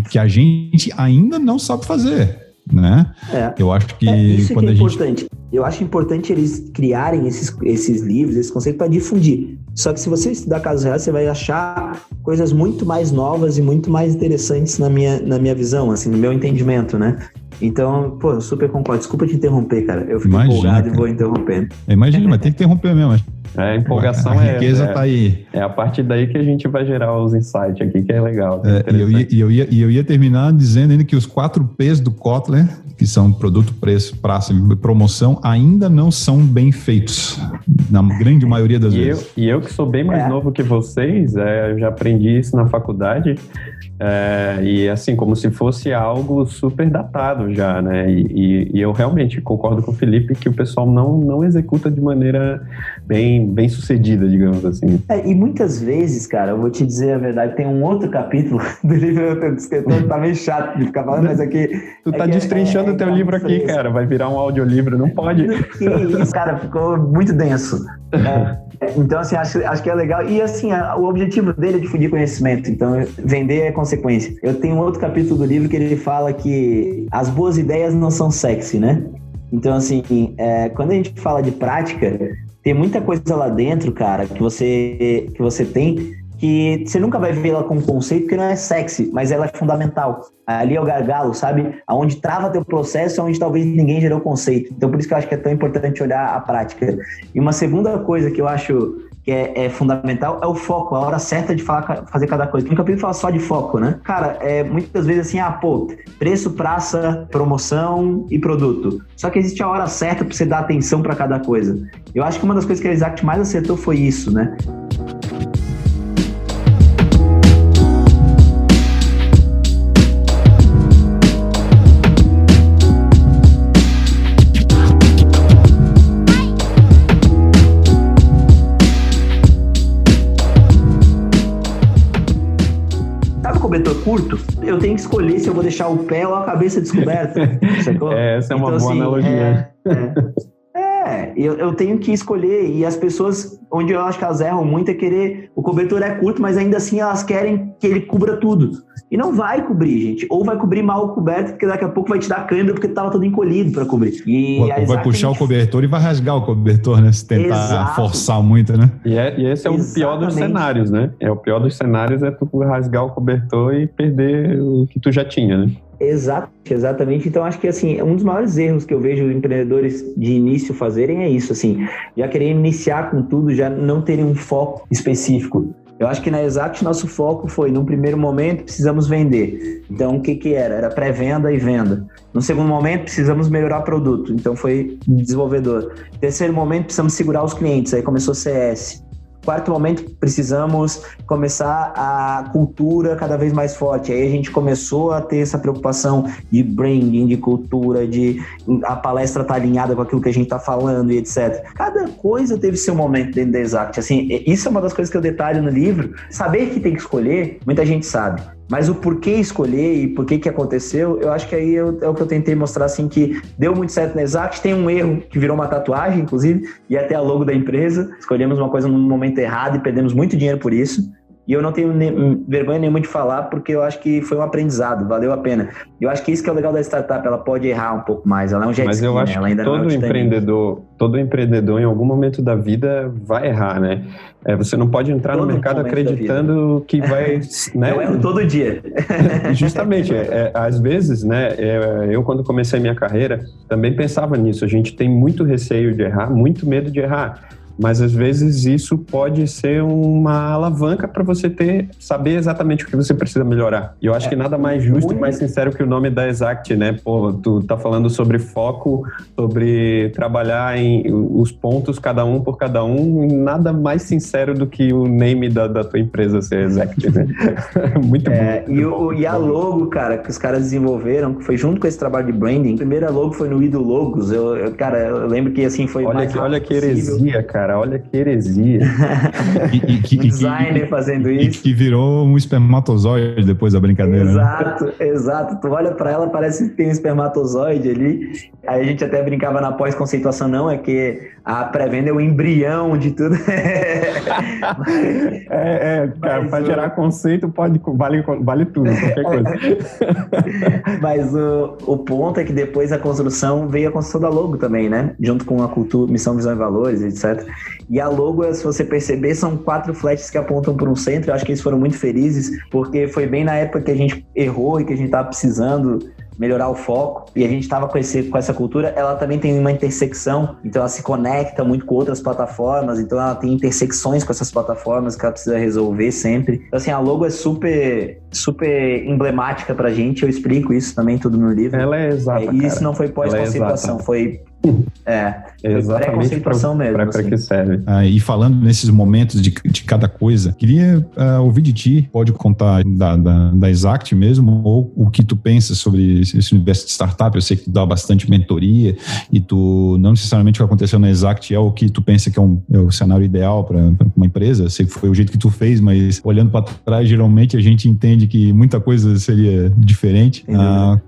Que a gente ainda não sabe fazer, né? Eu acho que isso quando que é importante. Eu acho importante eles criarem esses livros, esse conceito para difundir. Só que se você estudar casos reais, você vai achar coisas muito mais novas e muito mais interessantes na minha visão, assim, no meu entendimento, né? Então, eu super concordo. Desculpa te interromper, cara. Eu fico empolgado e vou interrompendo. Imagina, mas tem que interromper mesmo. A empolgação a riqueza tá aí. É a partir daí que a gente vai gerar os insights aqui, que é legal. Eu ia terminar dizendo ainda que os 4 P's do Kotler, que são produto, preço, prazo e promoção, ainda não são bem feitos, na grande maioria das vezes. Eu que sou bem mais novo que vocês, eu já aprendi isso na faculdade, e assim, como se fosse algo super datado já, né? E eu realmente concordo com o Felipe que o pessoal não executa de maneira bem sucedida, digamos assim. E muitas vezes, cara, eu vou te dizer a verdade, tem um outro capítulo do livro do escritor que tá meio chato de ficar falando, mas aqui... Tu tá destrinchando o teu livro aqui, cara, vai virar um audiolivro, não pode. Que isso, cara, ficou muito denso. Então, assim, acho que é legal. E, assim, o objetivo dele é difundir conhecimento. Então, vender é consequência. Eu tenho um outro capítulo do livro que ele fala que as boas ideias não são sexy, né? Então, assim, quando a gente fala de prática, tem muita coisa lá dentro, cara, que você tem que você nunca vai ver ela como conceito porque não é sexy, mas ela é fundamental. Ali é o gargalo, sabe? Aonde trava teu processo, onde talvez ninguém gerou conceito. Então, por isso que eu acho que é tão importante olhar a prática. E uma segunda coisa que eu acho que é fundamental é o foco, a hora certa de fazer cada coisa. Porque o capítulo fala só de foco, né? Cara, muitas vezes assim, preço, praça, promoção e produto. Só que existe a hora certa para você dar atenção para cada coisa. Eu acho que uma das coisas que a Exact mais acertou foi isso, né? Cobertor curto, eu tenho que escolher se eu vou deixar o pé ou a cabeça descoberta. Essa é uma boa analogia. Eu tenho que escolher, e as pessoas, onde eu acho que elas erram muito é querer, o cobertor é curto, mas ainda assim elas querem que ele cubra tudo. E não vai cobrir, gente. Ou vai cobrir mal coberto, porque daqui a pouco vai te dar câimbra porque estava todo encolhido para cobrir. Ou vai puxar o cobertor e vai rasgar o cobertor, né? Se tentar forçar muito, né? E esse é o pior dos cenários, né? O pior dos cenários é tu rasgar o cobertor e perder o que tu já tinha, né? Exatamente. Então, acho que, assim, um dos maiores erros que eu vejo empreendedores de início fazerem é isso, assim, já querer iniciar com tudo, já não terem um foco específico. Eu acho que na Exact nosso foco foi, num primeiro momento, precisamos vender. Então, o que era? Era pré-venda e venda. No segundo momento, precisamos melhorar o produto. Então, foi desenvolvedor. No terceiro momento, precisamos segurar os clientes. Aí começou CS. Quarto momento, precisamos começar a cultura cada vez mais forte. Aí a gente começou a ter essa preocupação de branding, de cultura, de a palestra estar alinhada com aquilo que a gente está falando e etc. Cada coisa teve seu momento dentro da Exact. Assim, isso é uma das coisas que eu detalho no livro. Saber que tem que escolher, muita gente sabe. Mas o porquê escolher e por que aconteceu, eu acho que aí é o que eu tentei mostrar, assim, que deu muito certo na Exact. Tem um erro que virou uma tatuagem, inclusive, e até a logo da empresa. Escolhemos uma coisa no momento errado e perdemos muito dinheiro por isso. E eu não tenho vergonha nenhuma de falar, porque eu acho que foi um aprendizado, valeu a pena. Eu acho que isso que é o legal da startup, ela pode errar um pouco mais, ela é um jet ski, mas eu acho ela que ainda todo empreendedor em algum momento da vida vai errar, né? Você não pode entrar no mercado acreditando que vai... né? Eu erro todo dia. Justamente, às vezes, né, eu quando comecei minha carreira também pensava nisso, a gente tem muito receio de errar, muito medo de errar. Mas às vezes isso pode ser uma alavanca para você saber exatamente o que você precisa melhorar. E eu acho que nada mais justo e mais sincero que o nome da Exact, né? Pô, tu tá falando sobre foco, sobre trabalhar em os pontos cada um por cada um, nada mais sincero do que o name da tua empresa ser Exact, né? Muito bom. E a logo, cara, que os caras desenvolveram, que foi junto com esse trabalho de branding, a primeira logo foi no Ido Logos. Eu lembro que assim foi olha que heresia, cara. Olha que heresia. Um designer fazendo isso. Que virou um espermatozoide depois da brincadeira. Exato. Tu olha pra ela, parece que tem um espermatozoide ali. Aí a gente até brincava na pós-conceituação, não, é que a pré-venda é o embrião de tudo. Cara, pra gerar conceito vale tudo, qualquer coisa. Mas o ponto é que depois da construção veio a construção da logo também, né? Junto com a cultura, missão, visão e valores, etc. E a logo, se você perceber, são 4 flashes que apontam para um centro. Eu acho que eles foram muito felizes, porque foi bem na época que a gente errou e que a gente estava precisando melhorar o foco, e a gente estava com essa cultura. Ela também tem uma intersecção, então ela se conecta muito com outras plataformas, então ela tem intersecções com essas plataformas que ela precisa resolver sempre. Então assim, a logo é super emblemática pra gente, eu explico isso também tudo no livro. Ela é exata, e isso não foi pós-conceituação, foi pré-conceituação mesmo. Para assim. que serve. E falando nesses momentos de cada coisa, queria ouvir de ti, pode contar da Exact mesmo, ou o que tu pensa sobre esse universo de startup. Eu sei que tu dá bastante mentoria e tu, não necessariamente o que aconteceu na Exact é o que tu pensa que é o cenário ideal para uma empresa. Eu sei que foi o jeito que tu fez, mas olhando para trás, geralmente a gente entende que muita coisa seria diferente.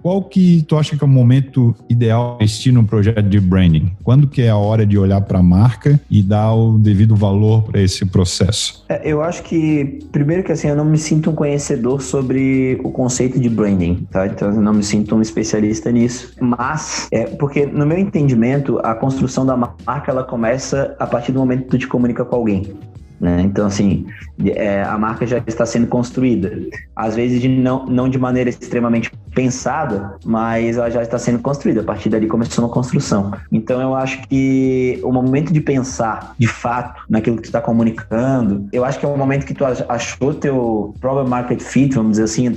Qual que tu acha que é o momento ideal de investir num projeto de branding? Quando que é a hora de olhar para a marca e dar o devido valor para esse processo? Eu acho que, primeiro que assim, eu não me sinto um conhecedor sobre o conceito de branding, tá? Então eu não me sinto um especialista nisso, mas porque no meu entendimento a construção da marca ela começa a partir do momento que tu te comunica com alguém, né? Então assim, a marca já está sendo construída, às vezes não de maneira extremamente pensada, mas ela já está sendo construída, a partir dali começou uma construção. Então eu acho que o momento de pensar de fato naquilo que tu está comunicando, eu acho que é o momento que tu achou teu problem market fit, vamos dizer assim,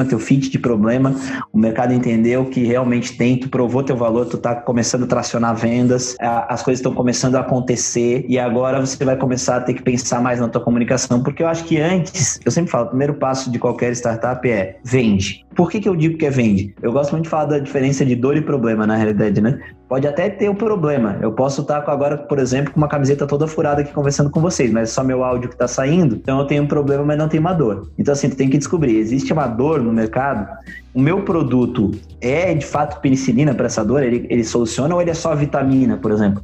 teu fit de problema, o mercado entendeu que realmente tem, tu provou teu valor, tu está começando a tracionar vendas, as coisas estão começando a acontecer e agora você vai começar a ter que pensar mais na tua comunicação, porque eu acho que antes, eu sempre falo, o primeiro passo de qualquer startup é vende. Por que eu digo que é vende? Eu gosto muito de falar da diferença de dor e problema, na realidade, né? Pode até ter o problema. Eu posso estar agora, por exemplo, com uma camiseta toda furada aqui conversando com vocês, mas é só meu áudio que está saindo, então eu tenho um problema, mas não tenho uma dor. Então assim, tu tem que descobrir, existe uma dor no mercado? O meu produto é de fato penicilina para essa dor? Ele soluciona ou ele é só vitamina, por exemplo?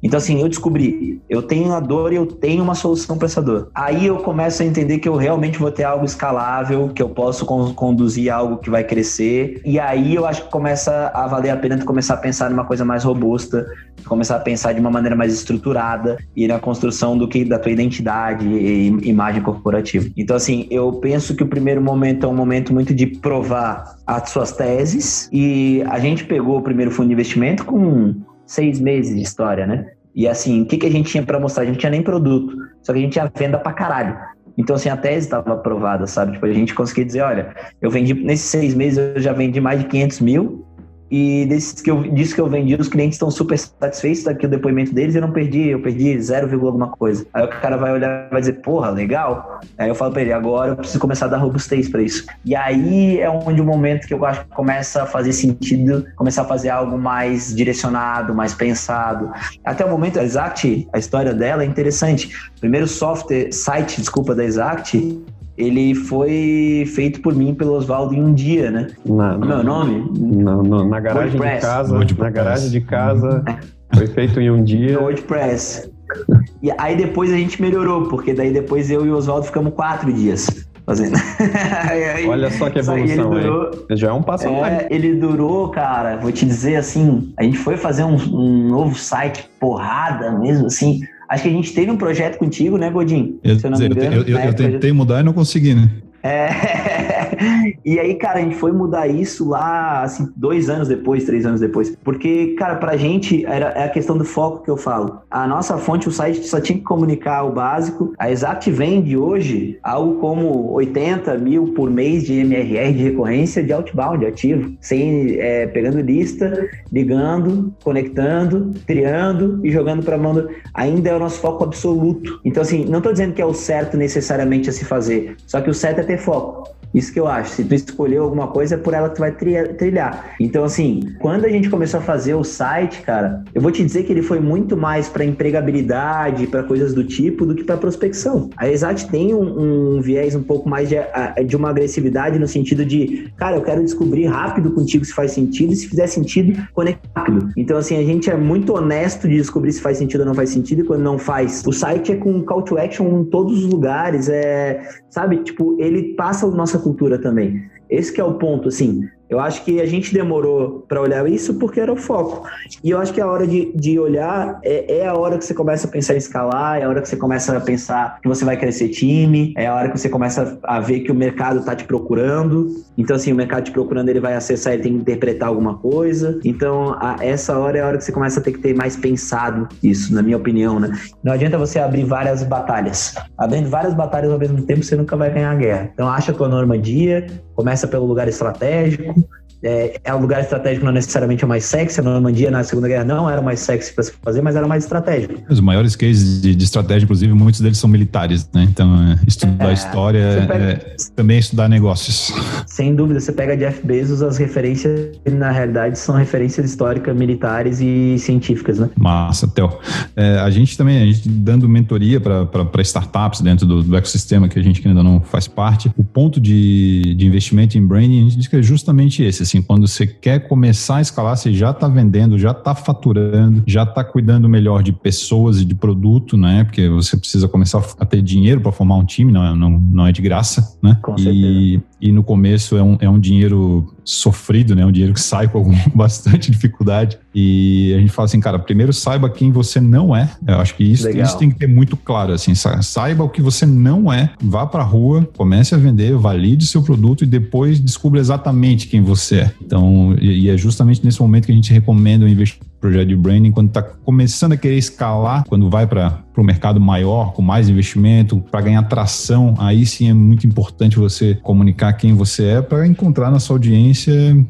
Então assim, eu descobri, eu tenho a dor e eu tenho uma solução para essa dor. Aí eu começo a entender que eu realmente vou ter algo escalável, que eu posso conduzir algo que vai crescer, e aí eu acho que começa a valer a pena tu começar a pensar numa coisa mais robusta, começar a pensar de uma maneira mais estruturada e na construção da tua identidade e imagem corporativa. Então assim, eu penso que o primeiro momento é um momento muito de provar as suas teses, e a gente pegou o primeiro fundo de investimento com 6 meses de história, né? E assim, o que a gente tinha para mostrar? A gente não tinha nem produto, só que a gente tinha venda pra caralho. Então assim, a tese estava aprovada, sabe? Tipo, a gente conseguia dizer, olha, eu vendi, nesses 6 meses eu já vendi mais de 500 mil, e disso que eu vendi, os clientes estão super satisfeitos daqui o depoimento deles, eu perdi 0, alguma coisa. Aí o cara vai olhar e vai dizer, porra, legal. Aí eu falo pra ele, agora eu preciso começar a dar robustez pra isso. E aí é onde o momento que eu acho que começa a fazer sentido, começar a fazer algo mais direcionado, mais pensado. Até o momento, a Exact, a história dela é interessante. O primeiro site da Exact, ele foi feito por mim, pelo Oswaldo, em um dia, né? Meu nome? Na garagem WordPress. de casa. Na garagem de casa. Foi feito em um dia. No WordPress. E aí depois a gente melhorou, porque daí depois eu e o Oswaldo ficamos 4 dias fazendo. Olha só que evolução, durou, hein? Já é um passo mais. Ele durou, cara, vou te dizer assim, a gente foi fazer um novo site, porrada mesmo, assim. Acho que a gente teve um projeto contigo, né, Godinho? Se eu não me engano. Eu tentei mudar e não consegui, né? E aí, cara, a gente foi mudar isso lá, assim, 2 anos depois, 3 anos depois. Porque, cara, pra gente, é a questão do foco que eu falo. A nossa fonte, o site só tinha que comunicar o básico. A Exact vende hoje algo como 80 mil por mês de MRR de recorrência de outbound, ativo. Pegando lista, ligando, conectando, triando e jogando pra mão. Ainda é o nosso foco absoluto. Então, assim, não tô dizendo que é o certo necessariamente a se fazer. Só que o certo é ter foco. Isso que eu acho. Se tu escolheu alguma coisa, é por ela que tu vai trilhar. Então, assim, quando a gente começou a fazer o site, cara, eu vou te dizer que ele foi muito mais para empregabilidade, para coisas do tipo, do que para prospecção. A Exact tem um viés um pouco mais de uma agressividade no sentido de, cara, eu quero descobrir rápido contigo se faz sentido e se fizer sentido, conectar rápido. Então, assim, a gente é muito honesto de descobrir se faz sentido ou não faz sentido e quando não faz. O site é com call to action em todos os lugares, sabe? Tipo, ele passa a nossa cultura também. Esse que é o ponto, assim. Eu acho que a gente demorou para olhar isso porque era o foco. E eu acho que a hora de olhar é a hora que você começa a pensar em escalar, é a hora que você começa a pensar que você vai crescer time, é a hora que você começa a ver que o mercado tá te procurando. Então, assim, o mercado te procurando, ele vai acessar, ele tem que interpretar alguma coisa. Então, essa hora é a hora que você começa a ter que ter mais pensado isso, na minha opinião, né? Não adianta você abrir várias batalhas. Abrindo várias batalhas ao mesmo tempo, você nunca vai ganhar a guerra. Então, acha a tua normandia, começa pelo lugar estratégico. O lugar estratégico não necessariamente é mais sexy. A Normandia na Segunda Guerra não era mais sexy para se fazer, mas era mais estratégico. Os maiores cases de estratégia, inclusive, muitos deles são militares, né? Então, estudar história também é estudar negócios. Sem dúvida, você pega Jeff Bezos, as referências, na realidade, são referências históricas, militares e científicas, né? Massa, Theo. A gente dando mentoria para startups dentro do ecossistema que a gente ainda não faz parte, o ponto de investimento em branding, a gente diz que é justamente esse, assim, quando você quer começar a escalar, você já está vendendo, já está faturando, já está cuidando melhor de pessoas e de produto, né? Porque você precisa começar a ter dinheiro para formar um time, não é de graça, né? Com certeza. E no começo é um dinheiro sofrido, né? Um dinheiro que sai com bastante dificuldade. E a gente fala assim, cara, primeiro saiba quem você não é. Eu acho que isso tem que ter muito claro, assim, saiba o que você não é, vá pra rua, comece a vender, valide seu produto e depois descubra exatamente quem você é. Então, e é justamente nesse momento que a gente recomenda o investimento no projeto de branding, quando está começando a querer escalar, quando vai para o mercado maior, com mais investimento, para ganhar tração, aí sim é muito importante você comunicar quem você é para encontrar na sua audiência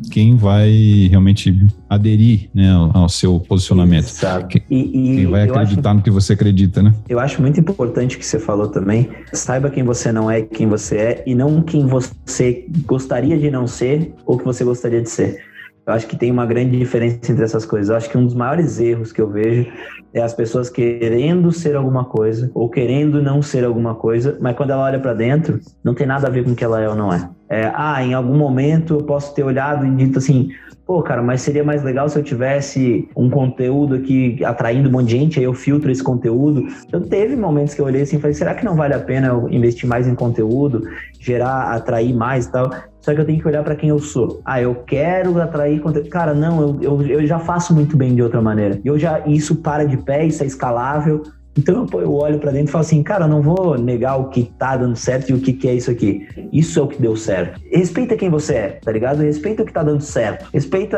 quem vai realmente aderir, né, ao seu posicionamento. Exato. Quem vai acreditar no que você acredita, né? Eu acho muito importante o que você falou também. Saiba quem você não é, quem você é, e não quem você gostaria de não ser ou que você gostaria de ser. Eu acho que tem uma grande diferença entre essas coisas. Eu acho que um dos maiores erros que eu vejo é as pessoas querendo ser alguma coisa ou querendo não ser alguma coisa, mas quando ela olha pra dentro, não tem nada a ver com o que ela é ou não é. Em algum momento eu posso ter olhado e dito assim, pô, cara, mas seria mais legal se eu tivesse um conteúdo aqui atraindo um monte de gente, aí eu filtro esse conteúdo. Então teve momentos que eu olhei assim e falei, será que não vale a pena eu investir mais em conteúdo, atrair mais e tal? Só que eu tenho que olhar para quem eu sou. Eu quero atrair conteúdo. Cara, não, eu já faço muito bem de outra maneira. Isso para de pé, isso é escalável. Então eu olho pra dentro e falo assim, cara, eu não vou negar o que tá dando certo e o que é isso aqui. Isso é o que deu certo. Respeita quem você é, tá ligado? Respeita o que tá dando certo. Respeita,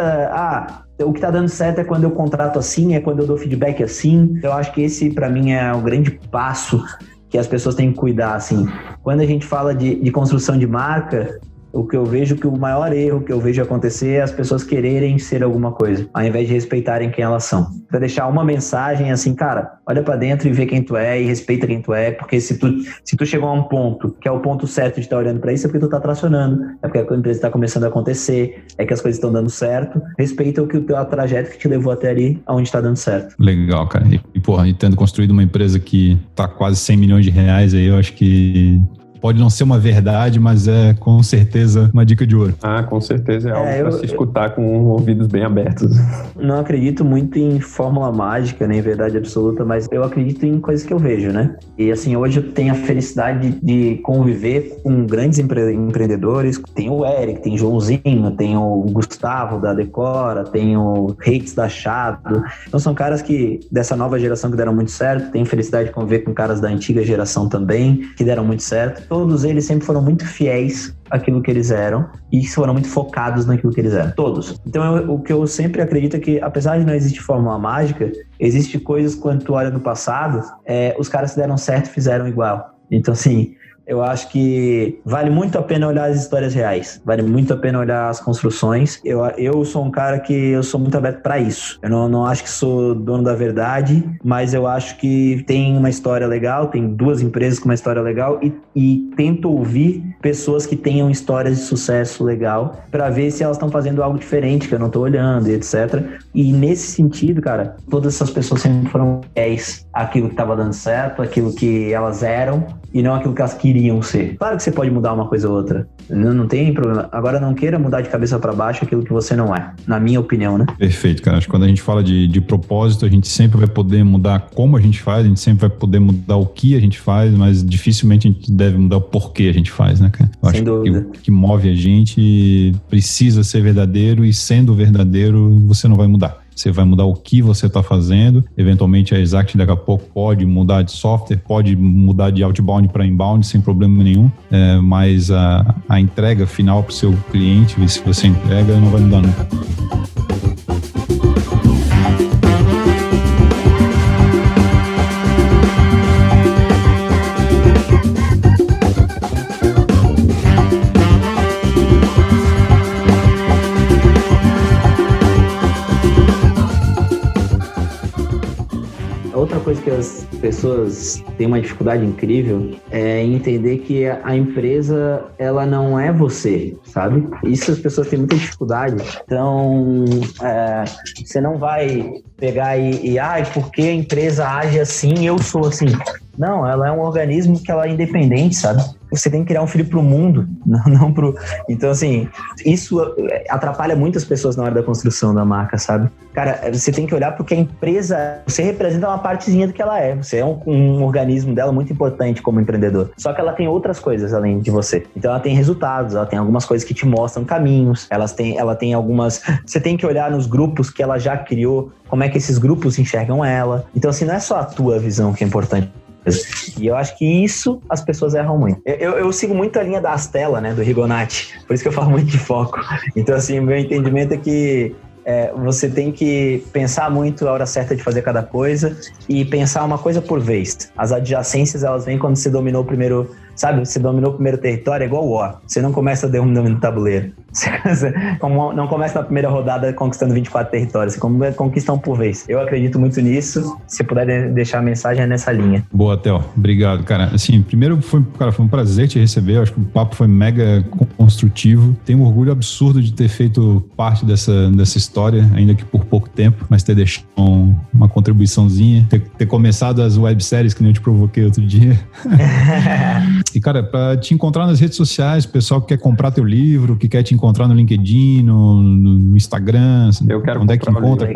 o que tá dando certo é quando eu contrato assim, é quando eu dou feedback assim. Eu acho que esse pra mim é o grande passo que as pessoas têm que cuidar, assim. Quando a gente fala de construção de marca, o que eu vejo que o maior erro que eu vejo acontecer é as pessoas quererem ser alguma coisa, ao invés de respeitarem quem elas são. Pra deixar uma mensagem assim, cara, olha pra dentro e vê quem tu é e respeita quem tu é, porque se tu chegou a um ponto, que é o ponto certo de estar olhando pra isso, é porque tu tá tracionando, é porque a empresa tá começando a acontecer, é que as coisas estão dando certo, respeita o trajeto que te levou até ali, aonde tá dando certo. Legal, cara. E tendo construído uma empresa que tá quase 100 milhões de reais aí, eu acho que Pode não ser uma verdade, mas é com certeza uma dica de ouro. Ah, com certeza é algo para se escutar com ouvidos bem abertos. Não acredito muito em fórmula mágica, nem verdade absoluta, mas eu acredito em coisas que eu vejo, né? E assim, hoje eu tenho a felicidade de conviver com grandes empreendedores. Tem o Eric, tem o Joãozinho, tem o Gustavo da Decora, tem o Reitz da Chado. Então são caras que, dessa nova geração, que deram muito certo. Tenho felicidade de conviver com caras da antiga geração também, que deram muito certo. Todos eles sempre foram muito fiéis àquilo que eles eram e foram muito focados naquilo que eles eram. Todos. Então o que eu sempre acredito é que, apesar de não existir fórmula mágica, existe coisas, quando tu olha no passado, os caras que deram certo fizeram igual. Então assim, eu acho que vale muito a pena olhar as histórias reais, vale muito a pena olhar as construções. Eu sou um cara que eu sou muito aberto para isso. Eu não acho que sou dono da verdade, mas eu acho que tem uma história legal, tem duas empresas com uma história legal e tento ouvir pessoas que tenham histórias de sucesso legal para ver se elas estão fazendo algo diferente que eu não tô olhando e etc. E nesse sentido, cara, todas essas pessoas sempre foram fiéis àquilo que estava dando certo, àquilo que elas eram e não aquilo que elas queriam ser. Claro que você pode mudar uma coisa ou outra, não tem problema. Agora não queira mudar de cabeça para baixo aquilo que você não é, na minha opinião, né? Perfeito, cara. Acho que quando a gente fala de propósito, a gente sempre vai poder mudar como a gente faz, a gente sempre vai poder mudar o que a gente faz, mas dificilmente a gente deve mudar o porquê a gente faz, né, cara? Eu Sem dúvida. Que o que move a gente precisa ser verdadeiro e, sendo verdadeiro, você não vai mudar. Você vai mudar o que você está fazendo. Eventualmente a Exact daqui a pouco pode mudar de software, pode mudar de outbound para inbound sem problema nenhum, mas a entrega final para o seu cliente, se você entrega, não vai mudar nunca. Outra coisa que as pessoas têm uma dificuldade incrível é entender que a empresa, ela não é você, sabe? Isso as pessoas têm muita dificuldade. Então, você não vai pegar porque a empresa age assim, eu sou assim. Não, ela é um organismo que ela é independente, sabe? Você tem que criar um filho pro mundo, não pro... Então, assim, isso atrapalha muitas pessoas na hora da construção da marca, sabe? Cara, você tem que olhar porque a empresa... Você representa uma partezinha do que ela é. Você é um organismo dela muito importante como empreendedor. Só que ela tem outras coisas além de você. Então, ela tem resultados, ela tem algumas coisas que te mostram caminhos, ela tem algumas... Você tem que olhar nos grupos que ela já criou, como é que esses grupos enxergam ela. Então, assim, não é só a tua visão que é importante. E eu acho que isso as pessoas erram muito. Eu sigo muito a linha da Astella, né, do Rigonati, por isso que eu falo muito de foco. Então, assim, o meu entendimento é que você tem que pensar muito a hora certa de fazer cada coisa e pensar uma coisa por vez. As adjacências, elas vêm quando você dominou o primeiro... Sabe, você dominou o primeiro território, é igual o War. Você não começa dominando o tabuleiro. Você não começa na primeira rodada conquistando 24 territórios. Você conquista um por vez. Eu acredito muito nisso. Se puder deixar a mensagem, é nessa linha. Boa, Theo. Obrigado, cara. Assim, primeiro foi um prazer te receber. Eu acho que o papo foi mega construtivo. Tenho um orgulho absurdo de ter feito parte dessa história, ainda que por pouco tempo, mas ter deixado uma contribuiçãozinha. Ter começado as webséries que nem eu te provoquei outro dia. E, cara, para te encontrar nas redes sociais, pessoal que quer comprar teu livro, que quer te encontrar no LinkedIn, no Instagram, onde é que encontra,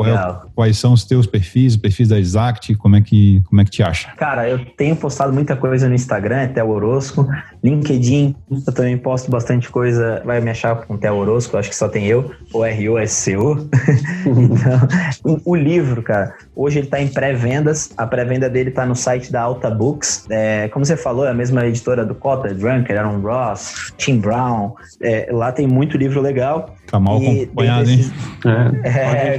quais são os teus perfis, o perfil da Exact, como é que te acha? Cara, eu tenho postado muita coisa no Instagram, Theo Orosco, LinkedIn, eu também posto bastante coisa, vai me achar com Theo Orosco, acho que só tem eu, OROSCO. Então, o livro, cara, hoje ele tá em pré-vendas, a pré-venda dele tá no site da Alta Books, como você falou, é a mesma editora do Kotler, Drucker, Aaron Ross, Tim Brown, lá tem muito livro legal. Tá mal acompanhado, hein?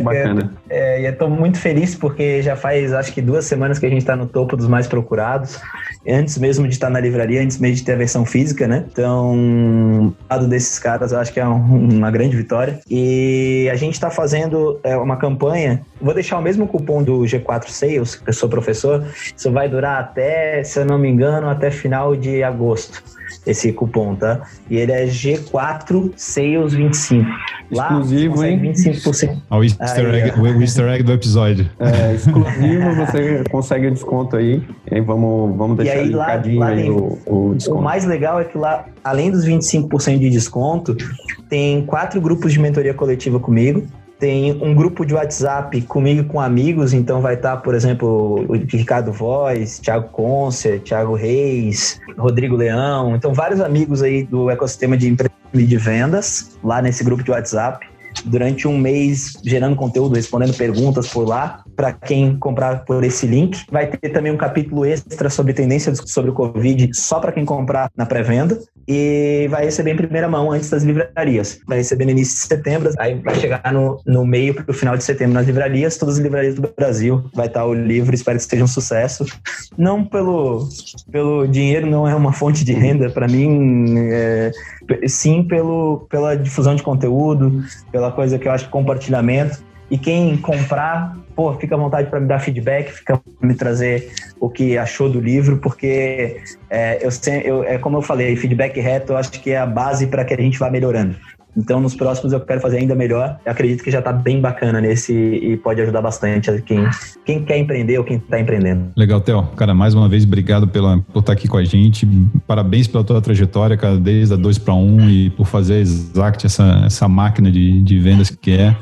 Bacana. E eu tô muito feliz porque já faz, acho que 2 semanas que a gente tá no topo dos mais procurados, antes mesmo de estar na livraria, antes mesmo de ter a versão física, né? Então, o lado desses caras, eu acho que é uma grande vitória. E a gente tá fazendo uma campanha, vou deixar o mesmo cupom do G4 Sales, que eu sou professor, isso vai durar até, se eu não me engano, até final de agosto. esse cupom, tá? E ele é G4 Sales 25. Lá, exclusivo, hein? 25%. O easter egg do episódio. Exclusivo, você consegue o desconto aí. E aí vamos deixar linkadinho aí o desconto. O mais legal é que lá, além dos 25% de desconto, tem 4 grupos de mentoria coletiva comigo. Tem um grupo de WhatsApp comigo com amigos, então vai estar, por exemplo, o Ricardo Voz, Thiago Concer, Thiago Reis, Rodrigo Leão. Então, vários amigos aí do ecossistema de empresa e de vendas lá nesse grupo de WhatsApp. Durante um mês, gerando conteúdo, respondendo perguntas por lá, para quem comprar por esse link. Vai ter também um capítulo extra sobre tendências sobre o Covid, só para quem comprar na pré-venda. E vai receber em primeira mão antes das livrarias. Vai receber no início de setembro, aí vai chegar no meio para o final de setembro nas livrarias, todas as livrarias do Brasil. Vai estar o livro, espero que seja um sucesso. Não pelo dinheiro, não é uma fonte de renda para mim, sim pela difusão de conteúdo, pela coisa que eu acho de compartilhamento. E quem comprar, fica à vontade para me dar feedback, fica para me trazer o que achou do livro, porque como eu falei, feedback reto eu acho que é a base para que a gente vá melhorando. Então, nos próximos eu quero fazer ainda melhor. Eu acredito que já está bem bacana nesse e pode ajudar bastante a quem quer empreender ou quem está empreendendo. Legal, Theo. Cara, mais uma vez, obrigado por estar aqui com a gente. Parabéns pela tua trajetória, cara, desde a 2-1 e por fazer a Exact, essa máquina de vendas que é.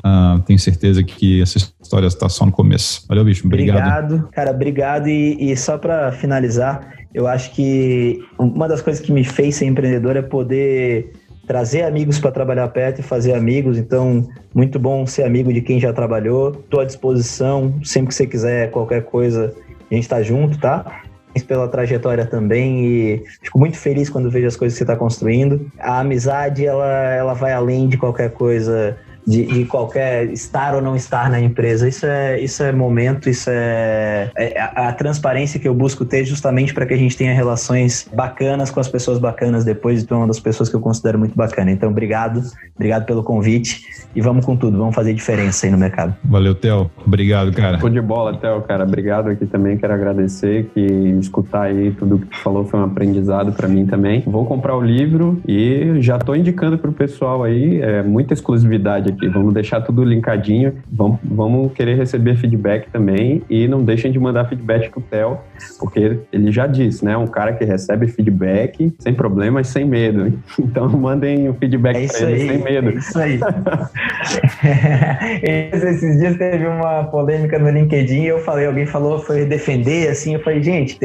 Tenho certeza que essa história está só no começo. Valeu, bicho. Obrigado. Cara, obrigado. E só para finalizar, eu acho que uma das coisas que me fez ser empreendedor é poder trazer amigos para trabalhar perto e fazer amigos. Então, muito bom ser amigo de quem já trabalhou. Estou à disposição, sempre que você quiser, qualquer coisa, a gente está junto, tá? Pela trajetória também, e fico muito feliz quando vejo as coisas que você está construindo. A amizade, ela vai além de qualquer coisa, de qualquer estar ou não estar na empresa. Isso é momento, isso é a transparência que eu busco ter justamente para que a gente tenha relações bacanas com as pessoas bacanas depois. Então, é uma das pessoas que eu considero muito bacana. Então, obrigado pelo convite e vamos com tudo, vamos fazer diferença aí no mercado. Valeu, Theo. Obrigado, cara. Show de bola, Theo, cara. Obrigado aqui também, quero agradecer, que escutar aí tudo que tu falou foi um aprendizado para mim também. Vou comprar o livro e já tô indicando pro pessoal aí, muita exclusividade aqui. Vamos deixar tudo linkadinho, vamos querer receber feedback também, e não deixem de mandar feedback pro Theo, porque ele já disse, né? Um cara que recebe feedback sem problemas, sem medo. Então mandem o feedback pra ele sem medo. É isso aí. Esses dias teve uma polêmica no LinkedIn, alguém falou, foi defender, assim, eu falei, gente,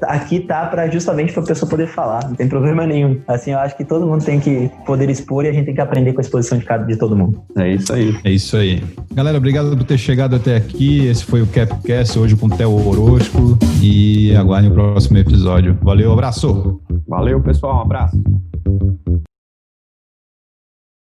aqui tá justamente pra pessoa poder falar, não tem problema nenhum. Assim, eu acho que todo mundo tem que poder expor e a gente tem que aprender com a exposição de todo mundo. É isso aí. É isso aí. Galera, obrigado por ter chegado até aqui. Esse foi o Capcast, hoje com o Theo Orozco, e aguardem o próximo episódio. Valeu, abraço! Valeu, pessoal, um abraço.